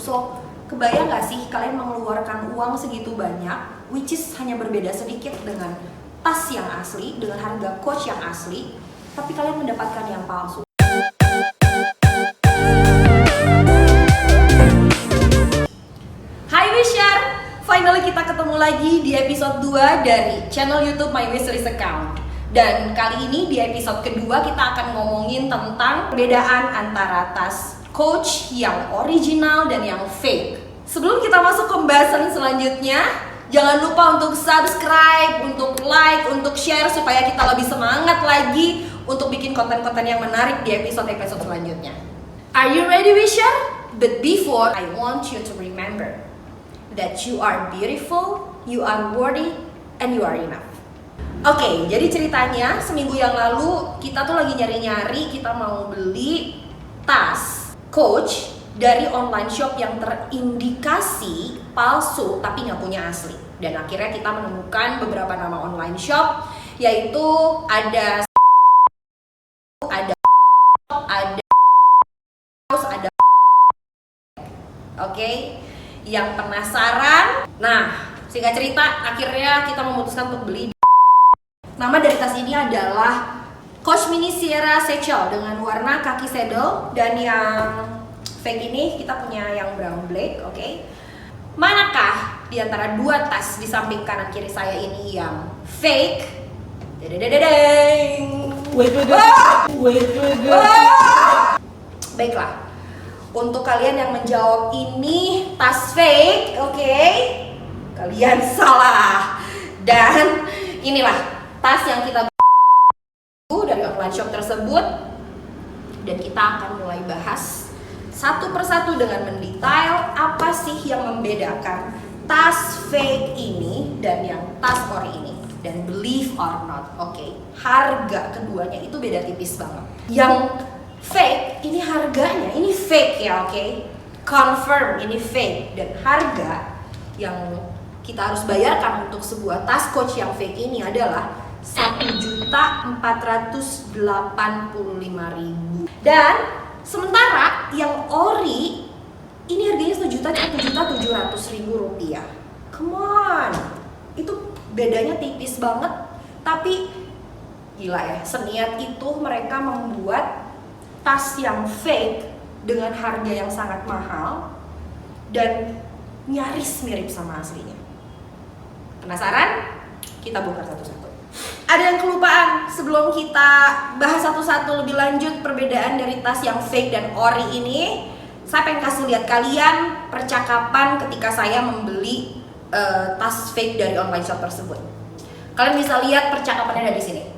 So, kebayang nggak sih kalian mengeluarkan uang segitu banyak, which is hanya berbeda sedikit dengan tas yang asli, dengan harga coach yang asli, tapi kalian mendapatkan yang palsu. Hai Wisher, finally kita ketemu lagi di episode 2 dari channel YouTube My Wishlist Account. Dan kali ini di episode kedua kita akan ngomongin tentang perbedaan antara tas Coach yang original dan yang fake. Sebelum kita masuk ke pembahasan selanjutnya, jangan lupa untuk subscribe, untuk like, untuk share supaya kita lebih semangat lagi untuk bikin konten-konten yang menarik di episode-episode selanjutnya. Are you ready, Wisher? But before, I want you to remember that you are beautiful, you are worthy, and you are enough. Oke, jadi ceritanya seminggu yang lalu kita tuh lagi nyari-nyari, kita mau beli tas Coach dari online shop yang terindikasi palsu tapi nggak punya asli. Dan akhirnya kita menemukan beberapa nama online shop, yaitu ada Oke, yang penasaran. Nah, singkat cerita, akhirnya kita memutuskan untuk beli. Nama dari tas ini adalah Coach Mini Sierra Satchel dengan warna kaki saddle, dan yang fake ini kita punya yang brown black. Oke. Manakah di antara dua tas di samping kanan kiri saya ini yang fake? Wait. Baiklah. Untuk kalian yang menjawab ini tas fake, oke, kalian salah. Dan inilah tas yang kita dari online shop tersebut, dan kita akan mulai bahas satu persatu dengan mendetail apa sih yang membedakan tas fake ini dan yang tas ori ini. Dan believe or not, oke, harga keduanya itu beda tipis banget. Yang fake ini harganya ini fake ya, oke, confirm ini fake, dan harga yang kita harus bayarkan untuk sebuah tas Coach yang fake ini adalah 1.485.000. Dan sementara yang ori ini harganya 1.700.000 rupiah. Come on, itu bedanya tipis banget. Tapi gila ya, seniat itu mereka membuat tas yang fake dengan harga yang sangat mahal dan nyaris mirip sama aslinya. Penasaran? Kita bongkar satu-satu. Ada yang kelupaan sebelum kita bahas satu-satu lebih lanjut perbedaan dari tas yang fake dan ori ini. Saya pengen kasih lihat kalian percakapan ketika saya membeli tas fake dari online shop tersebut. Kalian bisa lihat percakapannya dari sini.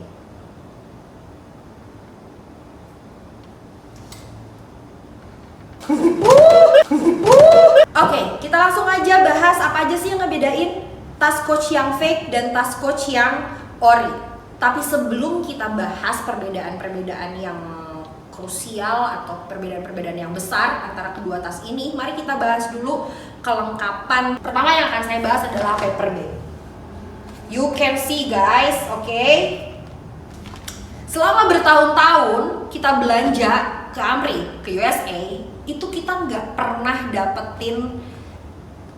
Oke, kita langsung aja bahas apa aja sih yang ngebedain tas Coach yang fake dan tas Coach yang ori. Tapi sebelum kita bahas perbedaan-perbedaan yang krusial atau perbedaan-perbedaan yang besar antara kedua tas ini, mari kita bahas dulu kelengkapan. Pertama yang akan saya bahas adalah paper bag. You can see guys, oke. Selama bertahun-tahun kita belanja ke Amri, ke USA, itu kita nggak pernah dapetin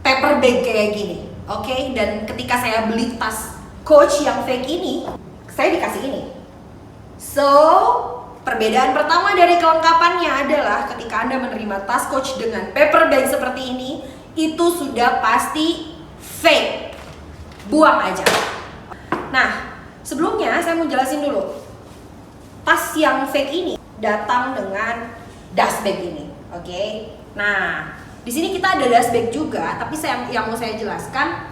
paper bag kayak gini, oke? Dan ketika saya beli tas Coach yang fake ini, saya dikasih ini. So, perbedaan pertama dari kelengkapannya adalah ketika Anda menerima tas Coach dengan paper bag seperti ini, itu sudah pasti fake. Buang aja. Nah, sebelumnya saya mau jelasin dulu. Tas yang fake ini datang dengan dust bag ini, oke? Nah, di sini kita ada dust bag juga, tapi yang mau saya jelaskan,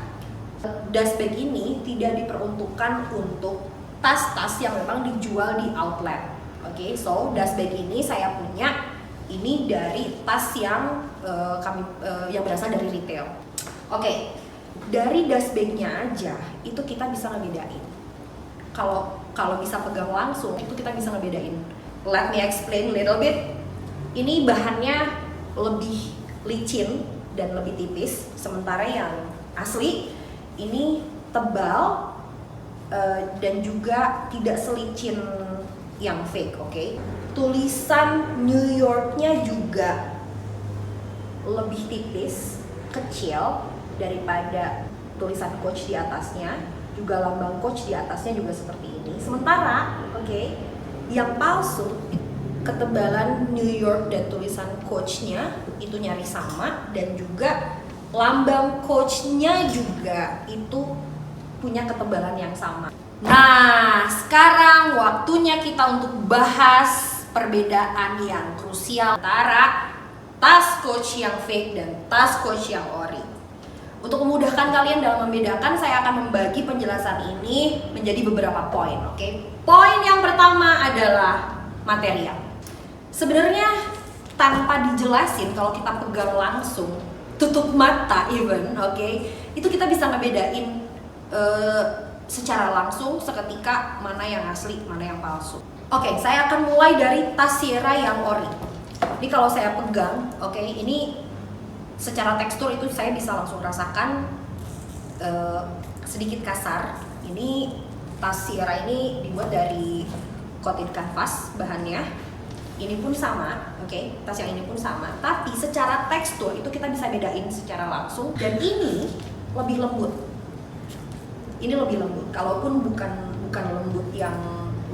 dust bag ini tidak diperuntukkan untuk tas-tas yang memang dijual di outlet. Oke, so dust bag ini saya punya ini dari tas yang yang berasal dari retail. Oke, dari dust bagnya aja itu kita bisa ngebedain. Kalau bisa pegang langsung itu kita bisa ngebedain. Let me explain a little bit. Ini bahannya lebih licin dan lebih tipis, sementara yang asli ini tebal dan juga tidak selicin yang fake, oke? Tulisan New York-nya juga lebih tipis, kecil daripada tulisan coach di atasnya, juga lambang coach di atasnya juga seperti ini. Sementara, yang palsu, ketebalan New York dan tulisan coachnya itu nyaris sama, dan juga lambang coachnya juga itu punya ketebalan yang sama. Nah, sekarang waktunya kita untuk bahas perbedaan yang krusial antara tas coach yang fake dan tas coach yang ori. Untuk memudahkan kalian dalam membedakan, saya akan membagi penjelasan ini menjadi beberapa poin, Poin yang pertama adalah material. Sebenarnya tanpa dijelasin, kalau kita pegang langsung, tutup mata even, itu kita bisa ngebedain secara langsung seketika mana yang asli, mana yang palsu. Saya akan mulai dari tas Sierra yang ori. Ini kalau saya pegang, ini secara tekstur itu saya bisa langsung rasakan sedikit kasar. Ini tas Sierra ini dibuat dari coated canvas bahannya. Ini pun sama, tas yang ini pun sama. Tapi secara tekstur itu kita bisa bedain secara langsung. Dan ini lebih lembut. Ini lebih lembut, kalaupun bukan lembut yang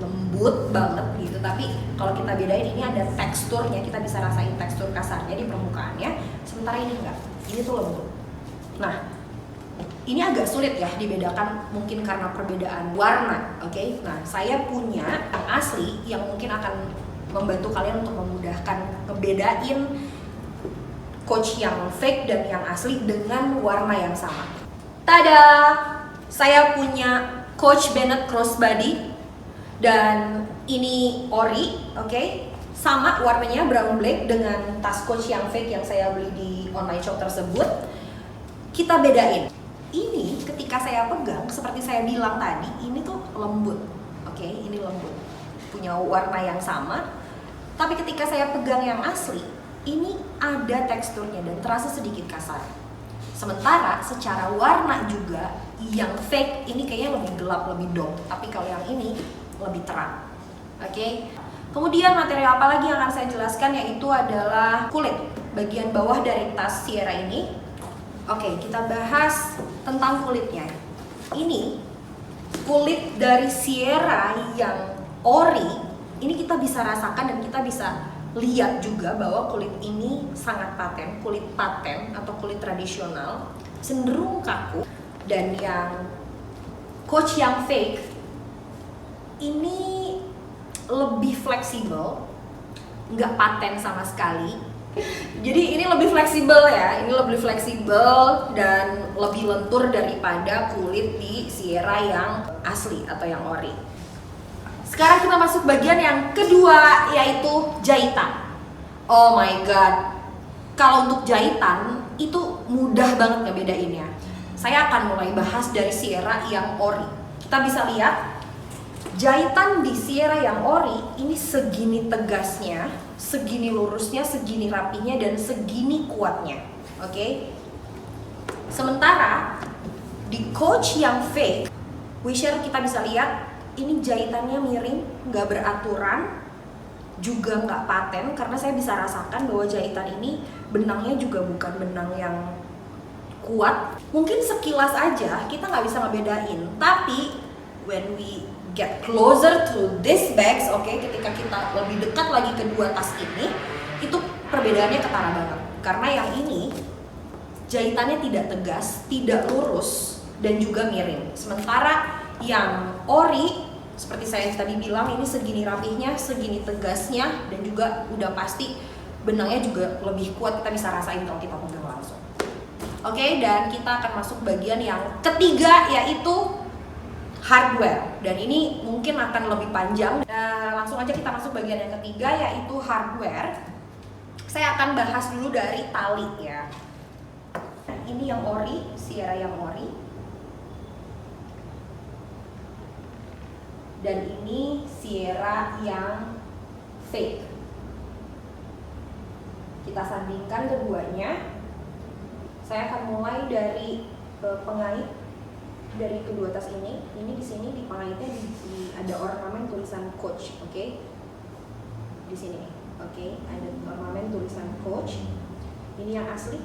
lembut banget gitu, tapi kalau kita bedain ini ada teksturnya, kita bisa rasain tekstur kasarnya di permukaannya, sementara ini enggak, ini tuh lembut. Nah, ini agak sulit ya dibedakan mungkin karena perbedaan warna, Nah, saya punya yang asli yang mungkin akan membantu kalian untuk memudahkan ngebedain coach yang fake dan yang asli dengan warna yang sama. Tada! Saya punya Coach Bennett Crossbody dan ini ori, sama warnanya brown black dengan tas coach yang fake yang saya beli di online shop tersebut. Kita bedain. Ini ketika saya pegang, seperti saya bilang tadi, ini tuh lembut, ini lembut, punya warna yang sama. Tapi ketika saya pegang yang asli, ini ada teksturnya dan terasa sedikit kasar. Sementara secara warna juga yang fake ini kayaknya lebih gelap, lebih dark, tapi kalau yang ini lebih terang. Kemudian material apa lagi yang akan saya jelaskan, yaitu adalah kulit bagian bawah dari tas Sierra ini. Kita bahas tentang kulitnya. Ini kulit dari Sierra yang ori, ini kita bisa rasakan dan kita bisa lihat juga bahwa kulit ini sangat paten, kulit paten atau kulit tradisional, cenderung kaku. Dan yang coach yang fake ini lebih fleksibel, nggak paten sama sekali. Jadi ini lebih fleksibel ya, ini lebih fleksibel dan lebih lentur daripada kulit di Sierra yang asli atau yang ori. Sekarang kita masuk bagian yang kedua, yaitu jahitan. Oh my god, kalau untuk jahitan itu mudah banget ngebedainnya. Saya akan mulai bahas dari Sierra yang ori. Kita bisa lihat jahitan di Sierra yang ori ini segini tegasnya, segini lurusnya, segini rapinya, dan segini kuatnya. Sementara di coach yang fake, Wisher kita bisa lihat ini jahitannya miring, nggak beraturan, juga nggak paten, karena saya bisa rasakan bahwa jahitan ini benangnya juga bukan benang yang kuat. Mungkin sekilas aja kita nggak bisa ngebedain, tapi when we get closer to this bags, ketika kita lebih dekat lagi kedua tas ini, itu perbedaannya ketara banget. Karena yang ini jahitannya tidak tegas, tidak lurus, dan juga miring. Sementara yang ori, seperti saya tadi bilang, ini segini rapihnya, segini tegasnya, dan juga udah pasti benangnya juga lebih kuat, kita bisa rasain kalau kita pegang langsung. Dan kita akan masuk bagian yang ketiga, yaitu hardware. Dan ini mungkin akan lebih panjang. Langsung aja kita masuk bagian yang ketiga, yaitu hardware. Saya akan bahas dulu dari tali ya. Ini yang ori, Sierra yang ori. Dan ini Sierra yang fake. Kita sandingkan keduanya. Saya akan mulai dari pengait dari kedua tas ini. Ini di sini di pengaitnya ada ornamen tulisan coach, Di sini, ada ornamen tulisan coach. Ini yang asli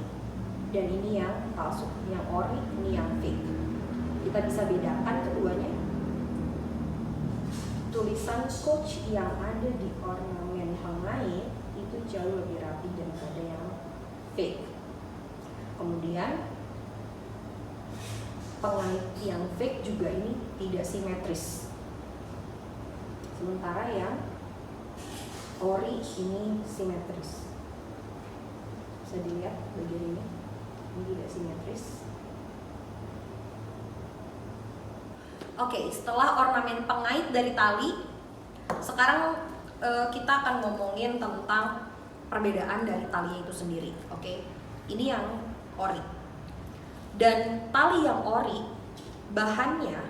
dan ini yang palsu, yang ori, ini yang fake. Kita bisa bedakan keduanya. Tulisan Coach yang ada di ornamen pengait itu jauh lebih rapi daripada yang fake. Kemudian pengait yang fake juga ini tidak simetris. Sementara yang ori ini simetris. Bisa dilihat bagian ini tidak simetris. Oke, setelah ornamen pengait dari tali, sekarang kita akan ngomongin tentang perbedaan dari tali itu sendiri. Oke, ini yang ori. Dan tali yang ori, bahannya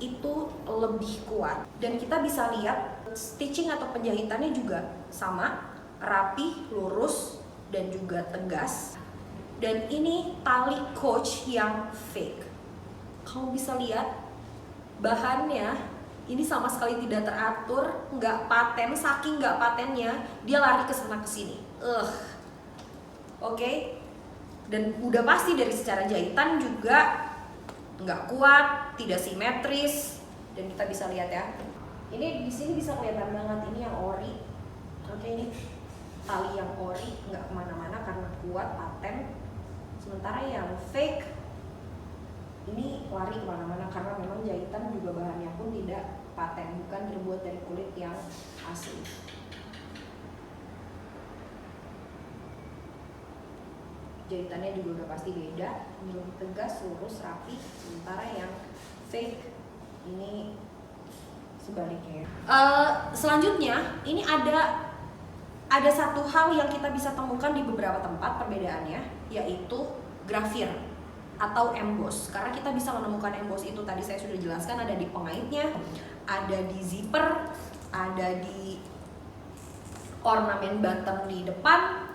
itu lebih kuat. Dan kita bisa lihat stitching atau penjahitannya juga sama, rapi, lurus, dan juga tegas. Dan ini tali Coach yang fake. Kamu bisa lihat bahannya ini sama sekali tidak teratur, nggak paten, saking nggak patennya dia lari ke sana ke sini. Oke. Dan udah pasti dari secara jahitan juga nggak kuat, tidak simetris, dan kita bisa lihat ya. Ini di sini bisa kelihatan banget ini yang ori. Oke, ini tali yang ori nggak kemana-mana karena kuat paten. Sementara yang fake ini lari kemana-mana karena memang jahitan juga bahannya pun tidak paten, bukan terbuat dari kulit yang asli. Jahitannya juga udah pasti beda, ini lebih tegas, lurus, rapi. Sementara yang fake ini sebaliknya. Selanjutnya ini ada satu hal yang kita bisa temukan di beberapa tempat perbedaannya, yaitu grafir atau emboss. Karena kita bisa menemukan emboss itu tadi saya sudah jelaskan, ada di pengaitnya, ada di zipper, ada di ornamen bottom di depan,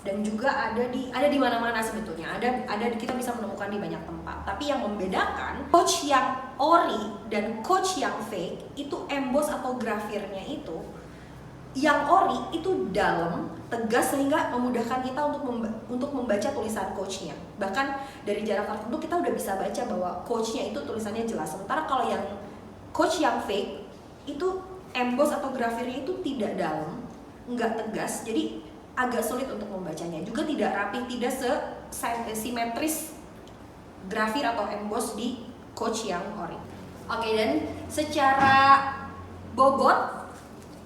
dan juga ada di mana-mana sebetulnya. Ada kita bisa menemukan di banyak tempat. Tapi yang membedakan Coach yang ori dan Coach yang fake itu emboss atau grafirnya itu, yang ori itu dalam, tegas, sehingga memudahkan kita untuk membaca tulisan Coachnya. Bahkan dari jarak tertentu kita udah bisa baca bahwa Coachnya itu tulisannya jelas. Sementara kalau yang Coach yang fake itu emboss atau grafirnya itu tidak dalam, nggak tegas, jadi agak sulit untuk membacanya. Juga tidak rapi, tidak simetris grafir atau emboss di Coach yang ori. Oke, dan secara bobot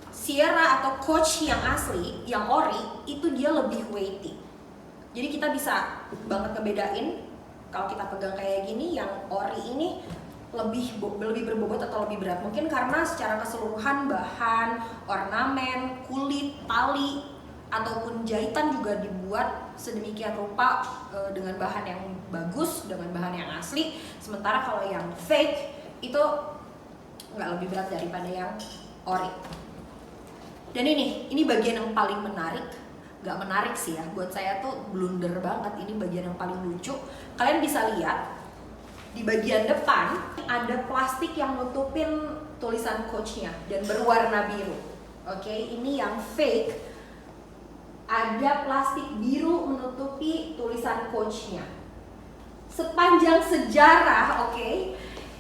Sierra atau Coach yang asli, yang ori, itu dia lebih weighty. Jadi kita bisa banget ngebedain kalau kita pegang kayak gini, yang ori ini lebih berbobot atau lebih berat. Mungkin karena secara keseluruhan bahan, ornamen, kulit, tali, ataupun jahitan juga dibuat sedemikian rupa dengan bahan yang bagus, dengan bahan yang asli. Sementara kalau yang fake itu nggak lebih berat daripada yang ori. Dan ini bagian yang paling menarik. Gak menarik sih ya, buat saya tuh blunder banget. Ini bagian yang paling lucu. Kalian bisa lihat di bagian depan ada plastik yang nutupin tulisan Coachnya dan berwarna biru. Oke, ini yang fake, ada plastik biru menutupi tulisan Coachnya. Sepanjang sejarah,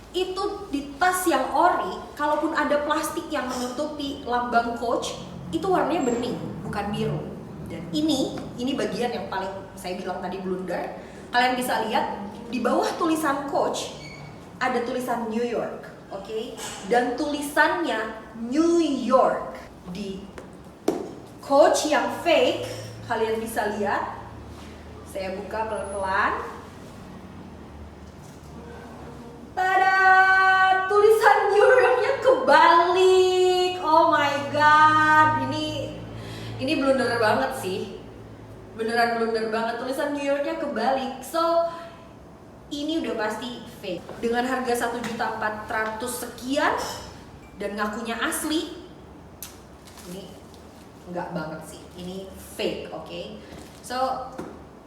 itu di tas yang ori, kalaupun ada plastik yang menutupi lambang Coach, itu warnanya bening, bukan biru. Dan ini bagian yang paling saya bilang tadi blunder. Kalian bisa lihat di bawah tulisan Coach ada tulisan New York, dan tulisannya New York. Di Coach yang fake, kalian bisa lihat, saya buka pelan-pelan. Tada! Tulisan New York-nya kebalik. Oh my god, ini blunder banget sih. Beneran blunder banget, tulisan New York-nya kebalik. So, ini udah pasti fake. Dengan harga 1.400.000 sekian dan ngakunya asli, ini enggak banget sih. Ini fake, So,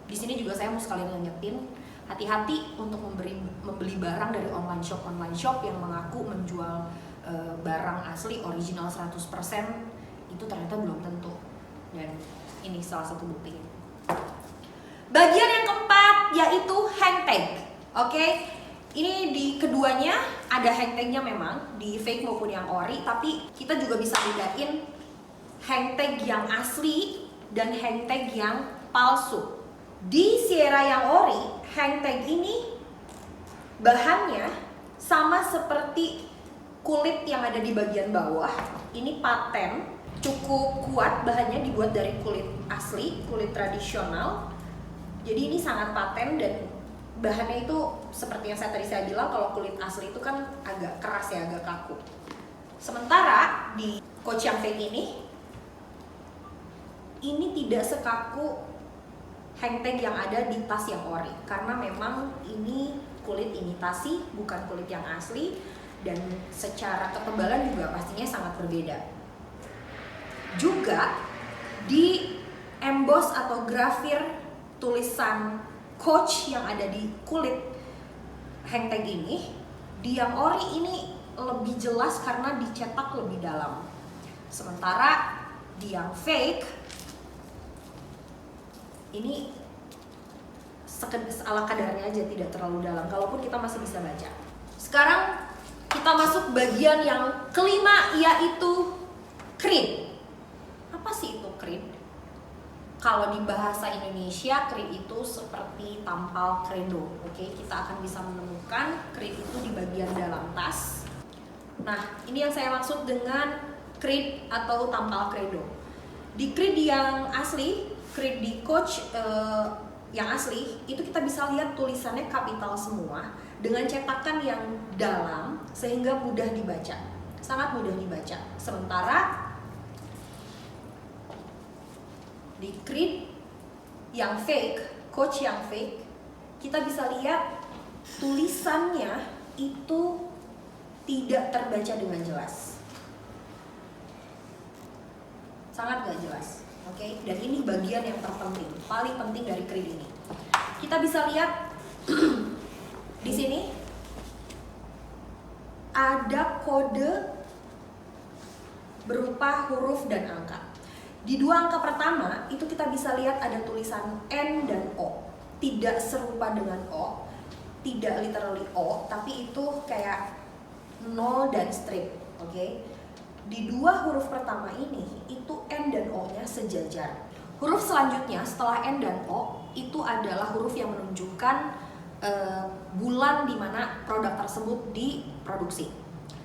di sini juga saya mau sekalian ngingetin, hati-hati untuk membeli barang dari online shop yang mengaku menjual barang asli original 100%, itu ternyata belum tentu. Dan ini salah satu buktinya. Bagian yang keempat yaitu hang tag. Oke, ini di keduanya ada hang tagnya memang, di fake maupun yang ori, tapi kita juga bisa bedain hang tag yang asli dan hang tag yang palsu. Di Sierra yang ori, hang tag ini bahannya sama seperti kulit yang ada di bagian bawah. Ini paten, cukup kuat, bahannya dibuat dari kulit asli, kulit tradisional. Jadi ini sangat paten dan bahannya itu seperti yang saya bilang, kalau kulit asli itu kan agak keras ya, agak kaku. Sementara di Coach yang fake ini tidak sekaku hang tag yang ada di tas yang ori, karena memang ini kulit imitasi, bukan kulit yang asli, dan secara ketebalan juga pastinya sangat berbeda. Juga di emboss atau grafir tulisan Coach yang ada di kulit hang tag ini, di yang ori ini lebih jelas karena dicetak lebih dalam. Sementara di yang fake ini ala kadarnya aja, tidak terlalu dalam, kalaupun kita masih bisa baca. Sekarang kita masuk bagian yang kelima, yaitu creed. Apa sih itu creed? Kalau di bahasa Indonesia, creed itu seperti tampal credo. Oke, kita akan bisa menemukan creed itu di bagian dalam tas. Nah, ini yang saya maksud dengan creed atau tampal credo. Di creed yang asli, creed di Coach yang asli, itu kita bisa lihat tulisannya kapital semua dengan cetakan yang dalam sehingga mudah dibaca, sangat mudah dibaca. Sementara di creed yang fake, Coach yang fake, kita bisa lihat tulisannya itu tidak terbaca dengan jelas, sangat gak jelas. Oke, dan ini bagian yang terpenting, paling penting dari creed ini. Kita bisa lihat di sini ada kode berupa huruf dan angka. Di dua angka pertama itu kita bisa lihat ada tulisan N dan O. Tidak serupa dengan O, tidak literally O, tapi itu kayak 0 dan strip. Oke. Di dua huruf pertama ini itu N dan O-nya sejajar. Huruf selanjutnya setelah N dan O itu adalah huruf yang menunjukkan bulan di mana produk tersebut diproduksi.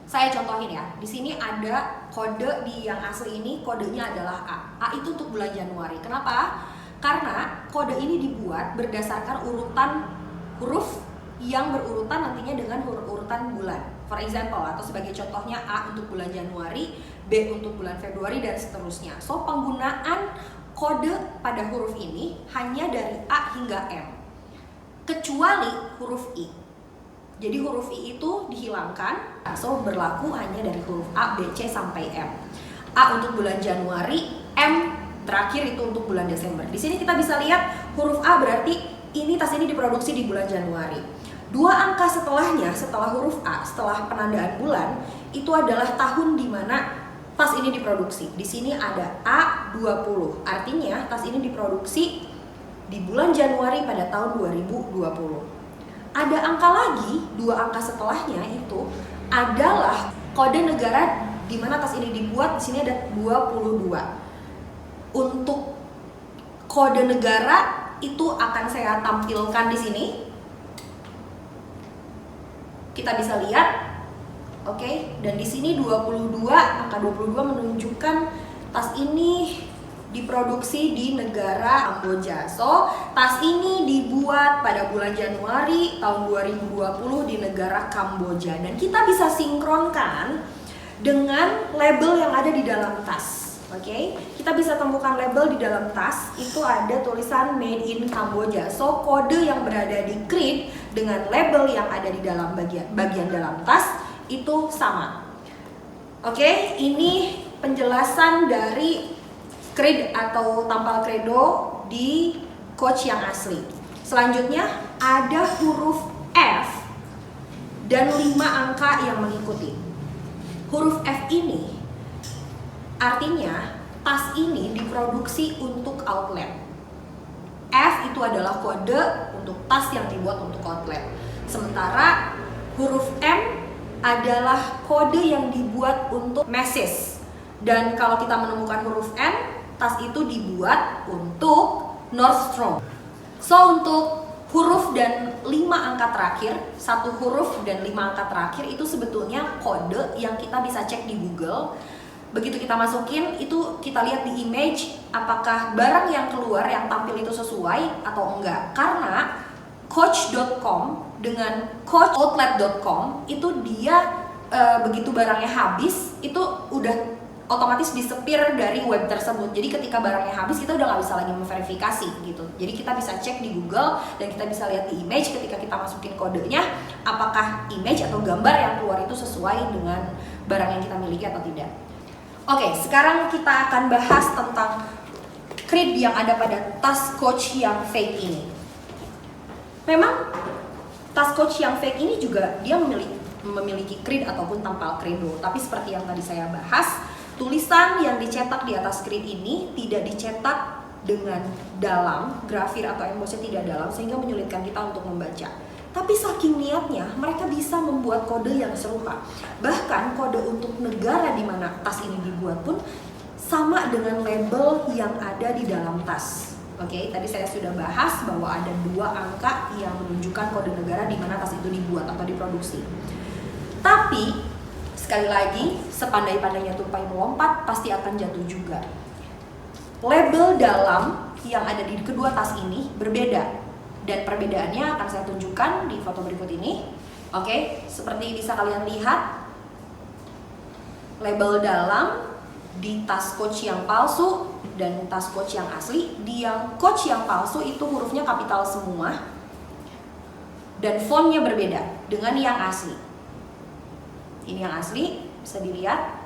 Saya contohin ya. Di sini ada kode di yang asli ini, kodenya adalah A. A itu untuk bulan Januari. Kenapa? Karena kode ini dibuat berdasarkan urutan huruf yang berurutan nantinya dengan urutan bulan. For example, atau sebagai contohnya A untuk bulan Januari, B untuk bulan Februari, dan seterusnya. So, penggunaan kode pada huruf ini hanya dari A hingga M, kecuali huruf I. Jadi huruf I itu dihilangkan, so berlaku hanya dari huruf A, B, C sampai M. A untuk bulan Januari, M terakhir itu untuk bulan Desember. Di sini kita bisa lihat huruf A berarti ini tas ini diproduksi di bulan Januari. Dua angka setelahnya, setelah huruf A, setelah penandaan bulan, itu adalah tahun di mana tas ini diproduksi. Di sini ada A20, artinya tas ini diproduksi di bulan Januari pada tahun 2020. Ada angka lagi, dua angka setelahnya itu adalah kode negara di mana tas ini dibuat. Di sini ada 22. Untuk kode negara itu akan saya tampilkan di sini. Kita bisa lihat, oke, dan di sini 22, angka 22 menunjukkan tas ini diproduksi di negara Kamboja. So, tas ini dibuat pada bulan Januari tahun 2020 di negara Kamboja. Dan kita bisa sinkronkan dengan label yang ada di dalam tas. Oke, kita bisa temukan label di dalam tas, itu ada tulisan Made in Kamboja. So, kode yang berada di creed dengan label yang ada di dalam bagian dalam tas itu sama. Oke, ini penjelasan dari creed atau tampal credo di Coach yang asli. Selanjutnya ada huruf F dan 5 angka yang mengikuti. Huruf F ini artinya tas ini diproduksi untuk outlet. F itu adalah kode untuk tas yang dibuat untuk outlet. Sementara huruf M adalah kode yang dibuat untuk masses. Dan kalau kita menemukan huruf N, tas itu dibuat untuk Nordstrom. So untuk huruf dan 5 angka terakhir, 1 huruf dan 5 angka terakhir itu sebetulnya kode yang kita bisa cek di Google. Begitu kita masukin, itu kita lihat di image apakah barang yang keluar yang tampil itu sesuai atau enggak. Karena Coach.com dengan coachoutlet.com itu dia begitu barangnya habis itu udah otomatis disepir dari web tersebut. Jadi ketika barangnya habis kita udah nggak bisa lagi memverifikasi gitu. Jadi kita bisa cek di Google dan kita bisa lihat di image ketika kita masukin kodenya apakah image atau gambar yang keluar itu sesuai dengan barang yang kita miliki atau tidak. Oke, sekarang kita akan bahas tentang creed yang ada pada tas Coach yang fake ini. Memang tas Coach yang fake ini juga dia memiliki creed ataupun tampal credo. Tapi seperti yang tadi saya bahas, tulisan yang dicetak di atas creed ini tidak dicetak dengan dalam, grafir atau embossnya tidak dalam sehingga menyulitkan kita untuk membaca. Tapi saking niatnya, mereka bisa membuat kode yang serupa. Bahkan kode untuk negara di mana tas ini dibuat pun sama dengan label yang ada di dalam tas. Oke, tadi saya sudah bahas bahwa ada 2 angka yang menunjukkan kode negara di mana tas itu dibuat atau diproduksi. Tapi sekali lagi, sepandai-pandainya tupai melompat pasti akan jatuh juga. Label dalam yang ada di kedua tas ini berbeda. Dan perbedaannya akan saya tunjukkan di foto berikut ini. Oke, seperti bisa kalian lihat, label dalam di tas Coach yang palsu dan tas Coach yang asli. Di yang Coach yang palsu itu hurufnya kapital semua dan fontnya berbeda dengan yang asli. Ini yang asli, bisa dilihat.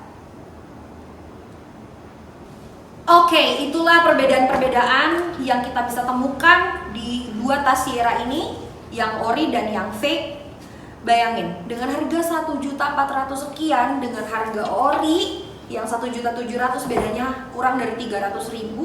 Oke, itulah perbedaan-perbedaan yang kita bisa temukan di 2 tas Sierra ini, yang ori dan yang fake. Bayangin, dengan harga 1.400.000 sekian dengan harga ori yang 1.700.000 bedanya kurang dari 300.000,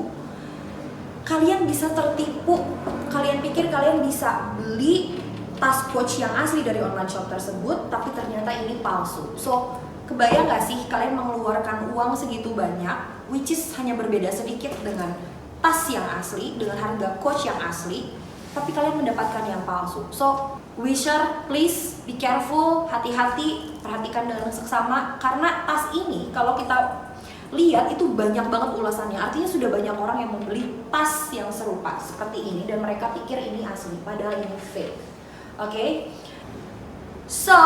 kalian bisa tertipu. Kalian pikir kalian bisa beli tas Coach yang asli dari online shop tersebut, tapi ternyata ini palsu. So, kebayang gak sih kalian mengeluarkan uang segitu banyak, which is hanya berbeda sedikit dengan tas yang asli, dengan harga Coach yang asli, tapi kalian mendapatkan yang palsu. So, wisher, please be careful, hati-hati, perhatikan dengan seksama, karena tas ini kalau kita lihat itu banyak banget ulasannya. Artinya sudah banyak orang yang membeli tas yang serupa seperti ini dan mereka pikir ini asli, padahal ini fake. Oke, so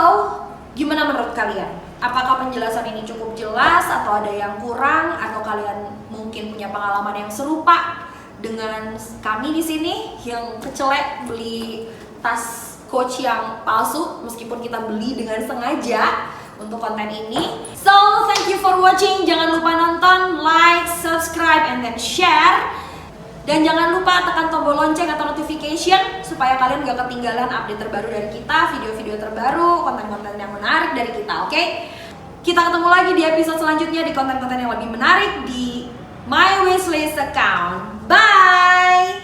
gimana menurut kalian? Apakah penjelasan ini cukup jelas atau ada yang kurang, atau kalian mungkin punya pengalaman yang serupa dengan kami di sini yang kecelek beli tas Coach yang palsu meskipun kita beli dengan sengaja untuk konten ini? So thank you for watching. Jangan lupa nonton, like, subscribe, and then share. Dan jangan lupa tekan tombol lonceng atau notification supaya kalian gak ketinggalan update terbaru dari kita, video-video terbaru, konten-konten yang menarik dari kita, oke? Kita ketemu lagi di episode selanjutnya di konten-konten yang lebih menarik di My Wishlist account. Bye!